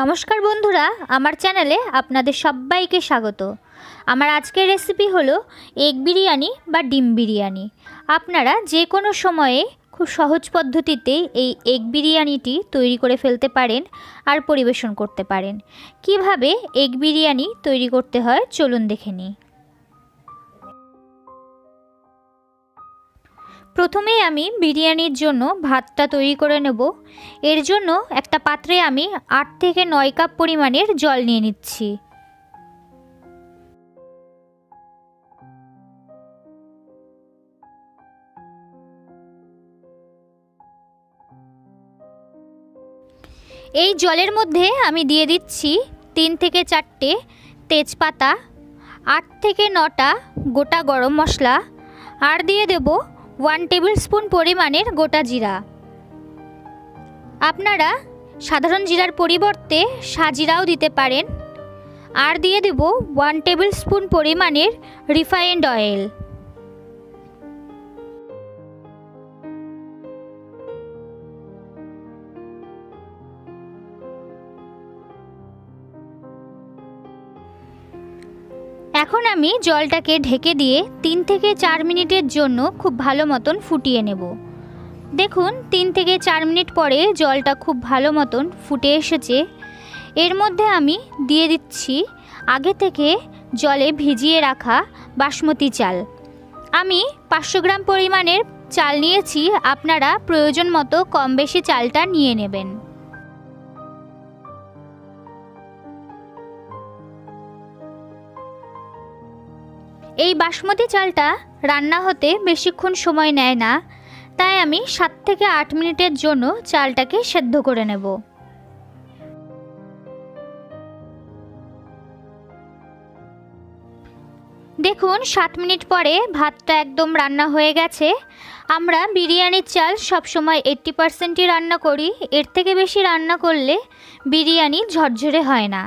নমস্কার বন্ধুরা, আমার চ্যানেলে আপনাদের সবাইকে স্বাগত। আমার আজকের রেসিপি হলো এগ বিরিয়ানি বা ডিম বিরিয়ানি। আপনারা যে কোনো সময়ে খুব সহজ পদ্ধতিতে এই এগ বিরিয়ানিটি তৈরি করে ফেলতে পারেন আর পরিবেশন করতে পারেন। কিভাবে এগ বিরিয়ানি তৈরি করতে হয় চলুন দেখে নিই। প্রথমে আমি বিরিয়ানির জন্য ভাতটা তৈরি করে নেব। এর জন্য একটা পাত্রে আমি 8 থেকে 9 কাপ পরিমাণের জল নিয়ে নিচ্ছি। এই জলের মধ্যে আমি দিয়ে দিচ্ছি 3 থেকে 4টে তেজপাতা, 8 থেকে 9টা গোটা গরম মশলা, আর দিয়ে দেব 1 টেবিল স্পুন পরিমাণের গোটা জিরা। আপনারা সাধারণ জিরার পরিবর্তে সাজিরাও দিতে পারেন। আর দিয়ে দেব 1 টেবিল স্পুন পরিমাণের রিফাইন্ড অয়েল। এখন আমি জলটাকে ঢেকে দিয়ে 3 থেকে 4 মিনিটের জন্য খুব ভালো মতন ফুটিয়ে নেব। দেখুন 3 থেকে 4 মিনিট পরে জলটা খুব ভালো মতন ফুটে এসেছে। এর মধ্যে আমি দিয়ে দিচ্ছি আগে থেকে জলে ভিজিয়ে রাখা বাসমতি চাল। আমি 500 গ্রাম পরিমাণের চাল নিয়েছি, আপনারা প্রয়োজন মতো কম বেশি চালটা নিয়ে নেবেন। এই বাসমতি চালটা রান্না হতে বেশিক্ষণ সময় নেয় না, তাই আমি 7 থেকে 8 মিনিটের জন্য চালটাকে সেদ্ধ করে নেব। দেখুন 7 মিনিট পরে ভাতটা একদম রান্না হয়ে গেছে। আমরা বিরিয়ানির চাল সবসময় 80%ই রান্না করি, এর থেকে বেশি রান্না করলে বিরিয়ানি ঝরঝরে হয় না।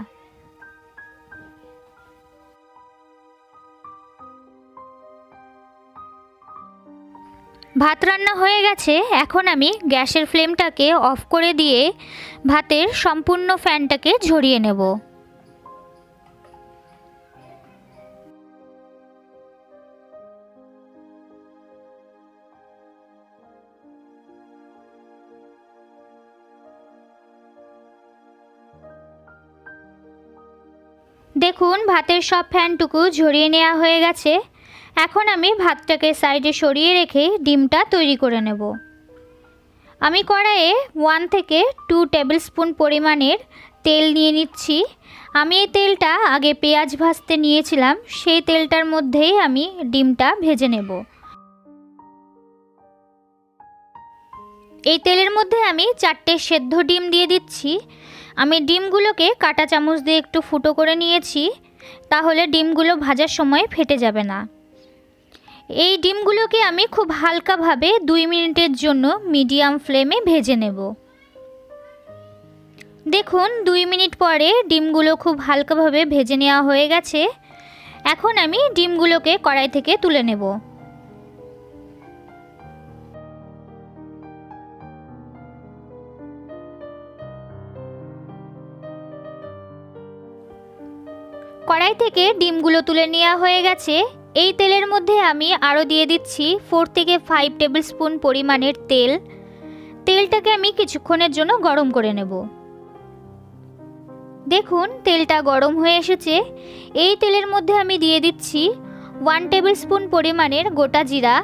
ভাত রান্না হয়ে গেছে। এখন আমি গ্যাসের ফ্লেমটাকে অফ করে দিয়ে ভাতের সম্পূর্ণ ফ্যানটাকে ঝরিয়ে নেব। দেখুন ভাতের সব ফ্যানটুকু ঝরিয়ে নেওয়া হয়ে গেছে। এখন আমি ভাতটাকে সাইডে সরিয়ে রেখে ডিমটা তৈরি করে নেব। আমি কড়াইয়ে 1 থেকে 2 টেবিল স্পুন পরিমাণের তেল নিয়ে নিচ্ছি। আমি এই তেলটা আগে পেঁয়াজ ভাজতে নিয়েছিলাম, সেই তেলটার মধ্যেই আমি ডিমটা ভেজে নেব। এই তেলের মধ্যে আমি 4টে সেদ্ধ ডিম দিয়ে দিচ্ছি। আমি ডিমগুলোকে কাঁটা চামচ দিয়ে একটু ফুটো করে নিয়েছি, তাহলে ডিমগুলো ভাজার সময় ফেটে যাবে না। এই ডিমগুলোকে আমি খুব হালকাভাবে 2 মিনিটের জন্য মিডিয়াম ফ্লেমে ভেজে নেব। দেখুন 2 মিনিট পরে ডিমগুলো খুব হালকাভাবে ভেজে নেওয়া হয়ে গেছে। এখন আমি ডিমগুলোকে কড়াই থেকে তুলে নেব। কড়াই থেকে ডিমগুলো তুলে নেওয়া হয়ে গেছে। এই তেলের মধ্যে আমি আরও দিয়ে দিচ্ছি 4 থেকে 5 টেবিল স্পুন পরিমাণের তেল। তেলটাকে আমি কিছুক্ষণের জন্য গরম করে নেব। দেখুন তেলটা গরম হয়ে এসেছে। এই তেলের মধ্যে আমি দিয়ে দিচ্ছি 1 টেবিল স্পুন পরিমাণের গোটা জিরা,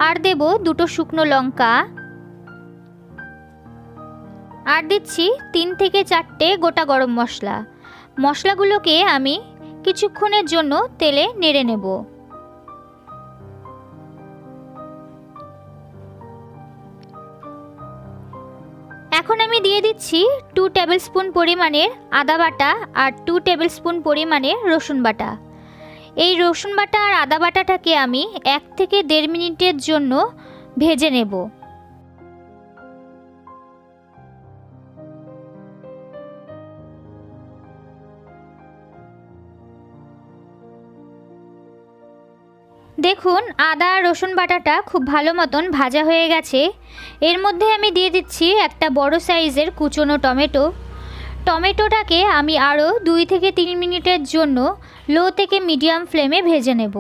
আর দেব 2টো শুকনো লঙ্কা, আর দিচ্ছি 3 থেকে 4টে গোটা গরম মশলা। মশলাগুলোকে আমি কিছুক্ষণের জন্য তেলে নেড়ে নেব। এখন আমি দিয়ে দিচ্ছি 2 টেবিল স্পুন পরিমাণের আদা বাটা আর 2 টেবিল স্পুন পরিমাণের রসুন বাটা। এই রসুন বাটা আর আদা বাটাটাকে আমি 1 থেকে 1.5 মিনিটের জন্য ভেজে নেব। দেখুন আদা আর রসুন বাটাটা খুব ভালো মতন ভাজা হয়ে গেছে। এর মধ্যে আমি দিয়ে দিচ্ছি একটা বড় সাইজের কুচনো টমেটো। টমেটোটাকে আমি আরও 2 থেকে 3 মিনিটের জন্য লো থেকে মিডিয়াম ফ্লেমে ভেজে নেব।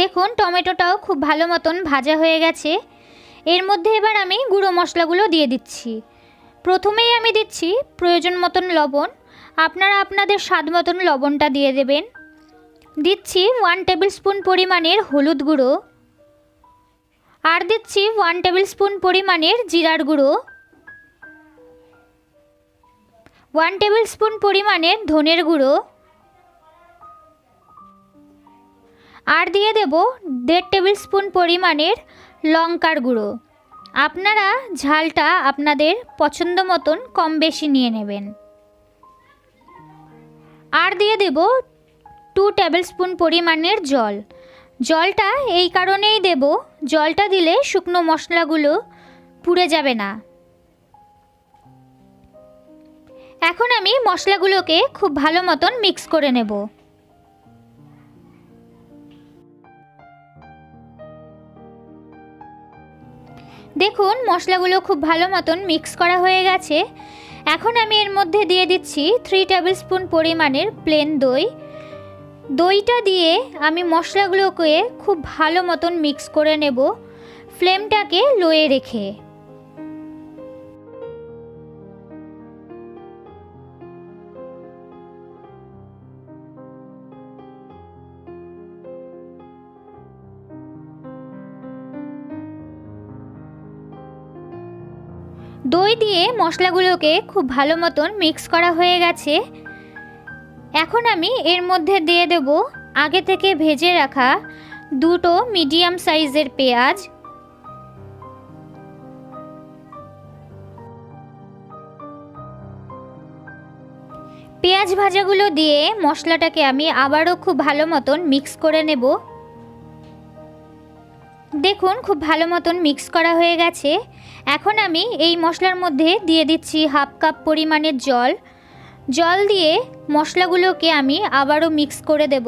দেখুন টমেটোটাও খুব ভালো মতন ভাজা হয়ে গেছে। এর মধ্যে এবার আমি গুঁড়ো মশলাগুলো দিয়ে দিচ্ছি। প্রথমেই আমি দিচ্ছি প্রয়োজন মতন লবণ, আপনারা আপনাদের স্বাদ মতন লবণটা দিয়ে দেবেন। দিচ্ছি 1 টেবিল স্পুন পরিমাণের হলুদ গুঁড়ো, আর দিচ্ছি 1 টেবিল স্পুন পরিমাণের জিরার গুঁড়ো, 1 টেবিল স্পুন পরিমাণের ধনের গুঁড়ো, আর দিয়ে দেব 1.5 টেবিল স্পুন পরিমাণের লঙ্কার গুঁড়ো। আপনারা ঝালটা আপনাদের পছন্দ মতন কম বেশি নিয়ে নেবেন। আর দিয়ে দেব 2 টেবিল স্পুন পরিমাণের জল। জলটা এই কারণেই দেব, জলটা দিলে শুকনো মশলাগুলো পুড়ে যাবে না। এখন আমি মশলাগুলোকে খুব ভালো মতন মিক্স করে নেব। দেখুন মশলাগুলো খুব ভালো মতন মিক্স করা হয়ে গেছে। এখন আমি এর মধ্যে দিয়ে দিচ্ছি 3 টেবিল স্পুন পরিমাণের প্লেন দই। দইটা দিয়ে আমি মশলাগুলোকে খুব ভালো মতন মিক্স করে নেব, ফ্লেমটাকে লোয়ে রেখে। দই দিয়ে মশলাগুলোকে খুব ভালো মতন মিক্স করা হয়ে গেছে। এখন আমি এর মধ্যে দিয়ে দেব আগে থেকে ভেজে রাখা 2টো মিডিয়াম সাইজের পেঁয়াজ। পেঁয়াজ ভাজাগুলো দিয়ে মশলাটাকে আমি আবারও খুব ভালো মতন মিক্স করে নেব। দেখুন খুব ভালো মতন মিক্স করা হয়ে গেছে। এখন আমি এই মশলার মধ্যে দিয়ে দিচ্ছি 1/2 কাপ পরিমাণের জল। জল দিয়ে মশলাগুলোকে আমি আবারও মিক্স করে দেব।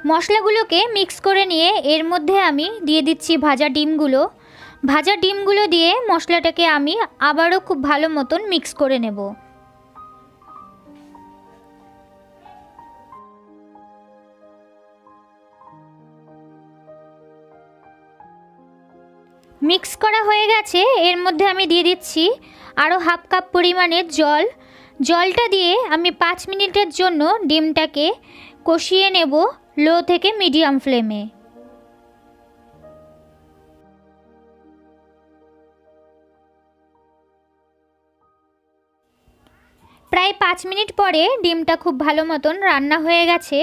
মশলাগুলোকে মিক্স করে নিয়ে এর মধ্যে আমি দিয়ে দিচ্ছি ভাজা ডিমগুলো। ভাজা ডিমগুলো দিয়ে মশলাটাকে আমি আবারও খুব ভালো মতন মিক্স করে নেব। মিক্স করা হয়ে গেছে। এর মধ্যে আমি দিয়ে দিচ্ছি আরও 1/2 কাপ পরিমাণের জল। জলটা দিয়ে আমি 5 মিনিটের জন্য ডিমটাকে কষিয়ে নেব লো থেকে মিডিয়াম ফ্লেমে। প্রায় 5 মিনিট পরে ডিমটা খুব ভালো মতন রান্না হয়ে গেছে।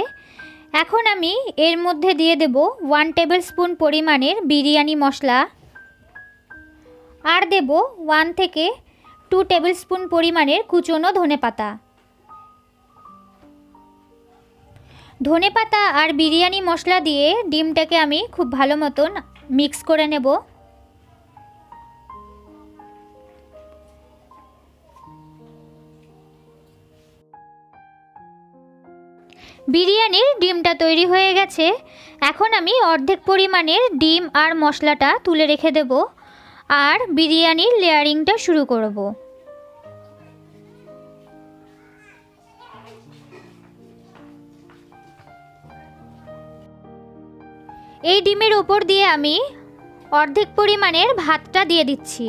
এখন আমি এর মধ্যে দিয়ে দেব 1 টেবিল স্পুন পরিমাণের বিরিয়ানি মশলা, আর দেব 1 থেকে 2 টেবিল স্পুন পরিমাণের কুচনো ধনেপাতা। ধনেপাতা আর বিরিয়ানি মশলা দিয়ে ডিমটাকে আমি খুব ভালো মতন মিক্স করে নেব। বিরিয়ানির ডিমটা তৈরি হয়ে গেছে। এখন আমি অর্ধেক পরিমাণের ডিম আর মশলাটা তুলে রেখে দেব, আর বিরিয়ানির লেয়ারিংটা শুরু করব। এই ডিমের উপর দিয়ে আমি অর্ধেক পরিমাণের ভাতটা দিয়ে দিচ্ছি।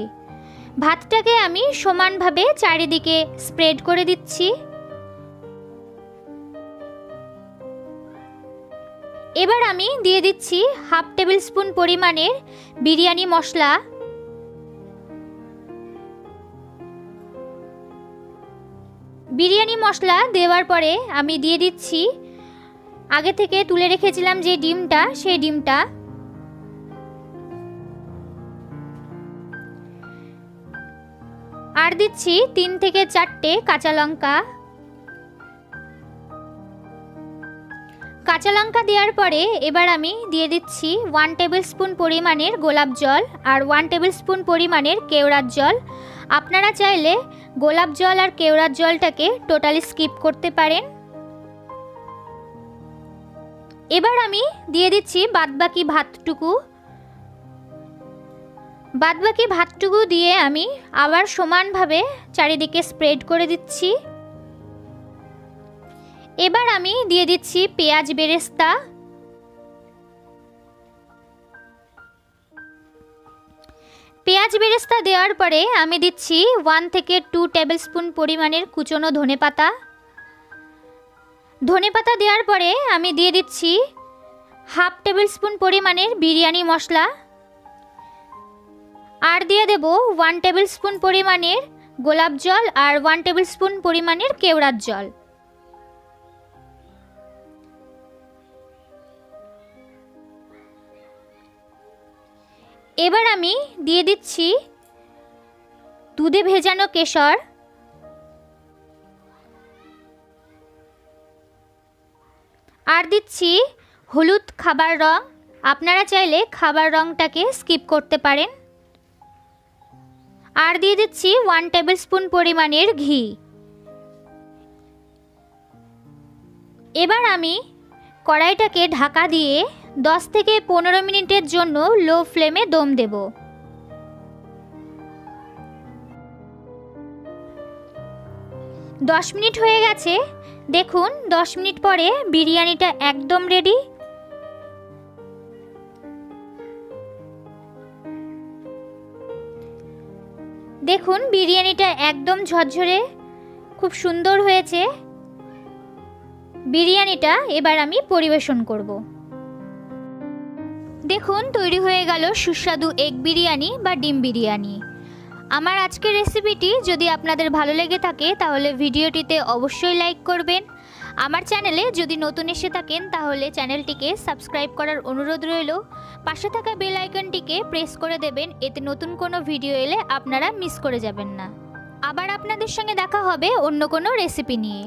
ভাতটাকে আমি সমানভাবে চারিদিকে স্প্রেড করে দিচ্ছি। এবার আমি দিয়ে দিচ্ছি 1/2 টেবিল স্পুন পরিমাণের বিরিয়ানি মশলা। বিরিয়ানি মশলা দেওয়ার পরে আমি দিয়ে দিচ্ছি আগে থেকে তুলে রেখেছিলাম যে ডিমটা, সেই ডিমটা। আর দিচ্ছি 3 থেকে 4টে কাঁচা লঙ্কা। কাঁচা লঙ্কা দেওয়ার পরে এবার আমি দিয়ে দিচ্ছি 1 টেবিল স্পুন পরিমাণের গোলাপ জল আর 1 টেবিল স্পুন পরিমাণের কেওড়ার জল। আপনারা চাইলে গোলাপ জল আর কেওড়ার জলটাকে টোটালি স্কিপ করতে পারেন। এবার আমি দিয়ে দিচ্ছি বাদবাকি ভাতটুকু দিয়ে আমি আবার সমানভাবে চারিদিকে স্প্রেড করে দিচ্ছি। এবার আমি দিয়ে দিচ্ছি পেঁয়াজ বেরেস্তা। পেঁয়াজ বেরেস্তা দেওয়ার পরে আমি দিচ্ছি 1 থেকে 2 টেবিল স্পুন পরিমাণের কুচনো ধনেপাতা। ধনেপাতা দেওয়ার পরে আমি দিয়ে দিচ্ছি 1/2 টেবিল স্পুন পরিমাণের বিরিয়ানি মশলা আর দিয়ে দেব 1 টেবিল স্পুন পরিমাণের গোলাপ জল আর 1 টেবিল স্পুন পরিমাণের কেওড়ার জল। এবার আমি দিয়ে দিচ্ছি দুধে ভেজানো কেশর আর দিচ্ছি হলুদ খাবার রং। আপনারা চাইলে খাবার রংটাকে স্কিপ করতে পারেন। আর দিয়ে দিচ্ছি 1 টেবিল স্পুন পরিমাণের ঘি। এবার আমি কড়াইটাকে ঢাকা দিয়ে 10 থেকে 15 মিনিটের জন্য লো ফ্লেমে দম দেব। দশ মিনিট হয়ে গেছে। দেখুন 10 মিনিট পরে বিরিয়ানিটা একদম রেডি। দেখুন বিরিয়ানিটা একদম ঝরঝরে, খুব সুন্দর হয়েছে। বিরিয়ানিটা এবার আমি পরিবেশন করব। দেখুন তৈরি হয়ে গেল সুস্বাদু এগ বিরিয়ানি বা ডিম বিরিয়ানি। আমার আজকের রেসিপিটি যদি আপনাদের ভালো লেগে থাকে তাহলে ভিডিওটিতে অবশ্যই লাইক করবেন। আমার চ্যানেলে যদি নতুন এসে থাকেন তাহলে চ্যানেলটিকে সাবস্ক্রাইব করার অনুরোধ রইল। পাশে থাকা বেল আইকনটিকে প্রেস করে দেবেন, এতে নতুন কোনো ভিডিও এলে আপনারা মিস করে যাবেন না। আবার আপনাদের সঙ্গে দেখা হবে অন্য কোনো রেসিপি নিয়ে।